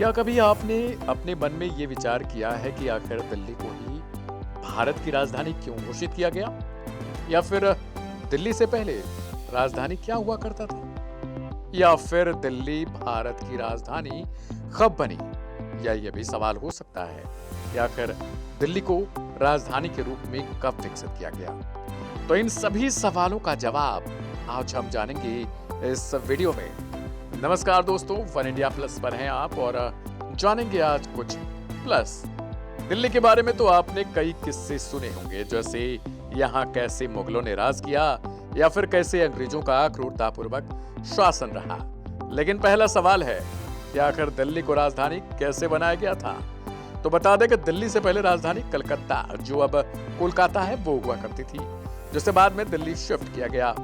क्या कभी आपने अपने मन में ये विचार किया है कि आखिर दिल्ली को ही भारत की राजधानी क्यों घोषित किया गया? या फिर दिल्ली से पहले राजधानी क्या हुआ करता था? या फिर दिल्ली भारत की राजधानी कब बनी? या ये भी सवाल हो सकता है कि आखिर दिल्ली को राजधानी के रूप में कब विकसित किया गया? तो इन सभी सवालों का जवाब आज हम जानेंगे इस वीडियो में। नमस्कार दोस्तों, वन इंडिया प्लस पर हैं आप और जानेंगे आज कुछ प्लस। दिल्ली के बारे में तो आपने कई किस्से सुने होंगे, जैसे यहाँ कैसे मुगलों ने राज किया या फिर कैसे अंग्रेजों का क्रूरतापूर्वक शासन रहा। लेकिन पहला सवाल है कि आखिर दिल्ली को राजधानी कैसे बनाया गया था? तो बता दें कि दिल्ली से पहले राजधानी कलकत्ता, जो अब कोलकाता है, वो हुआ करती थी, जिसे बाद में दिल्ली शिफ्ट किया गया।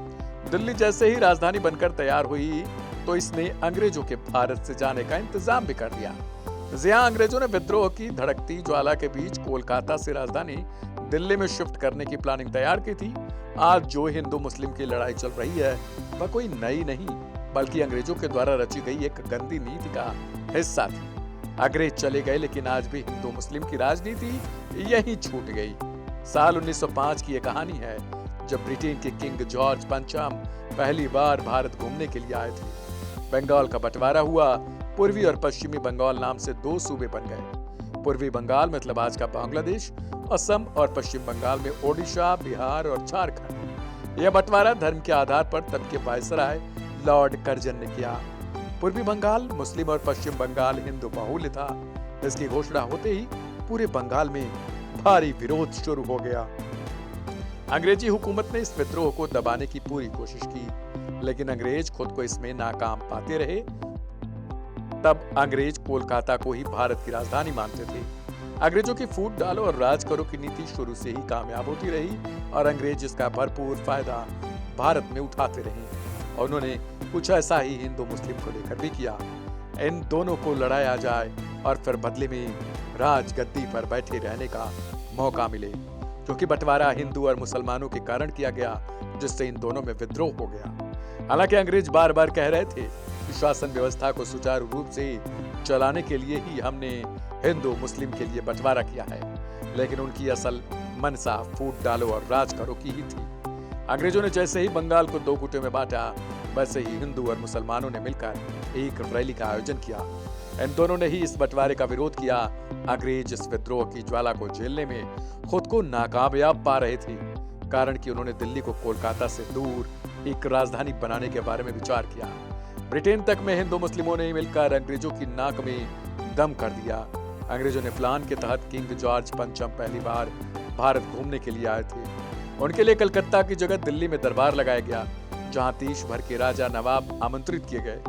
दिल्ली जैसे ही राजधानी बनकर तैयार हुई तो इसने अंग्रेजों के भारत से जाने का इंतजाम भी कर दिया। जहां अंग्रेजों ने विद्रोह की धड़कती ज्वाला के बीच कोलकाता से राजधानी दिल्ली में शिफ्ट करने की प्लानिंग तैयार की थी। आज जो हिंदू मुस्लिम की लड़ाई चल रही है वह कोई नई नहीं, बल्कि अंग्रेजों के द्वारा रची गई एक गंदी नीति का हिस्सा थी। अंग्रेज चले गए, लेकिन आज भी हिंदू मुस्लिम की राजनीति यही छूट गई। साल 1905 की यह कहानी है, जब ब्रिटेन के किंग जॉर्ज पंचम पहली बार भारत घूमने के लिए आए थे। बंगाल का बंटवारा हुआ, पूर्वी और पश्चिमी बंगाल नाम से दो सूबे बन गए। पूर्वी बंगाल मतलब आज का बांग्लादेश, असम, और पश्चिम बंगाल में ओडिशा, बिहार और झारखंड। यह बंटवारा धर्म के आधार पर तब के वायसराय लॉर्ड कर्जन ने किया। पूर्वी बंगाल मुस्लिम और पश्चिम बंगाल हिंदू बाहुल्य था। इसकी घोषणा होते ही पूरे बंगाल में भारी विरोध शुरू हो गया। अंग्रेजी हुकूमत ने इस विद्रोह को दबाने की पूरी कोशिश की, लेकिन अंग्रेज खुद को इसमें नाकाम पाते रहे। तब अंग्रेज कोलकाता को ही भारत की राजधानी मानते थे। अंग्रेजों की फूट डालो और राज करो की नीति शुरू से ही कामयाब होती रही और अंग्रेज इसका भरपूर फायदा भारत में उठाते रहे। और उन्होंने कुछ ऐसा ही हिंदू मुस्लिम को लेकर भी किया। इन दोनों को लड़ाया जाए और फिर बदले में राज गद्दी पर बैठे रहने का मौका मिले, क्योंकि बंटवारा हिंदू और मुसलमानों के कारण किया गया, जिससे इन दोनों में विद्रोह हो गया। हालांकि अंग्रेज बार बार कह रहे थे कि शासन व्यवस्था को सुचारू रूप से चलाने के लिए ही हमने हिंदू मुस्लिम के लिए बंटवारा किया है, लेकिन उनकी असल मनसा फूट डालो और राज करो की ही थी। अंग्रेजों ने जैसे ही बंगाल को दो गुटों में बांटा, वैसे ही हिंदू और मुसलमानों ने मिलकर एक रैली का आयोजन किया। इन दोनों ने ही इस बंटवारे का विरोध किया। अंग्रेज इस विद्रोह की ज्वाला को झेलने में खुद को नाकामयाब पा रहे थे, कारण कि उन्होंने दिल्ली को कोलकाता से दूर एक राजधानी बनाने के बारे में विचार किया। ब्रिटेन तक में हिंदू मुस्लिमों ने मिलकर अंग्रेजों की नाक में दम कर दिया। अंग्रेजों ने प्लान के तहत किंग जॉर्ज पंचम पहली बार भारत घूमने के लिए आए थे। उनके लिए कलकत्ता की जगह दिल्ली में दरबार लगाया गया, जहां देश भर के राजा नवाब आमंत्रित किए गए।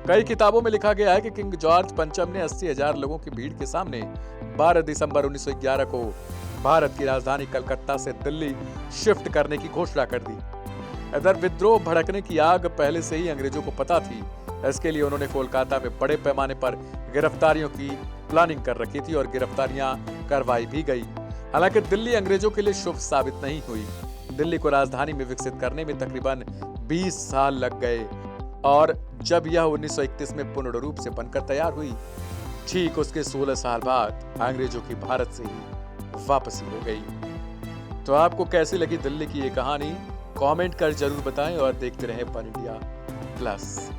कई किताबों में लिखा गया है कि किंग जॉर्ज पंचम ने 80,000 लोगों की भीड़ के सामने 12 दिसंबर 1911 को भारत की राजधानी कलकत्ता से दिल्ली शिफ्ट करने की घोषणा कर दी। इधर विद्रोह भड़कने की आग पहले से ही अंग्रेजों को पता थी। इसके लिए उन्होंने कोलकाता में बड़े पैमाने पर गिरफ्तारियों की प्लानिंग कर रखी थी और गिरफ्तारियां करवाई भी गई। हालांकि दिल्ली अंग्रेजों के लिए शुभ साबित नहीं हुई। दिल्ली को राजधानी में विकसित करने में तकरीबन 20 साल लग गए और जब यह 1931 में पूर्ण रूप से बनकर तैयार हुई, ठीक उसके 16 साल बाद अंग्रेजों की भारत से ही वापसी हो गई। तो आपको कैसी लगी दिल्ली की ये कहानी? कमेंट कर जरूर बताएं और देखते रहें वन इंडिया प्लस।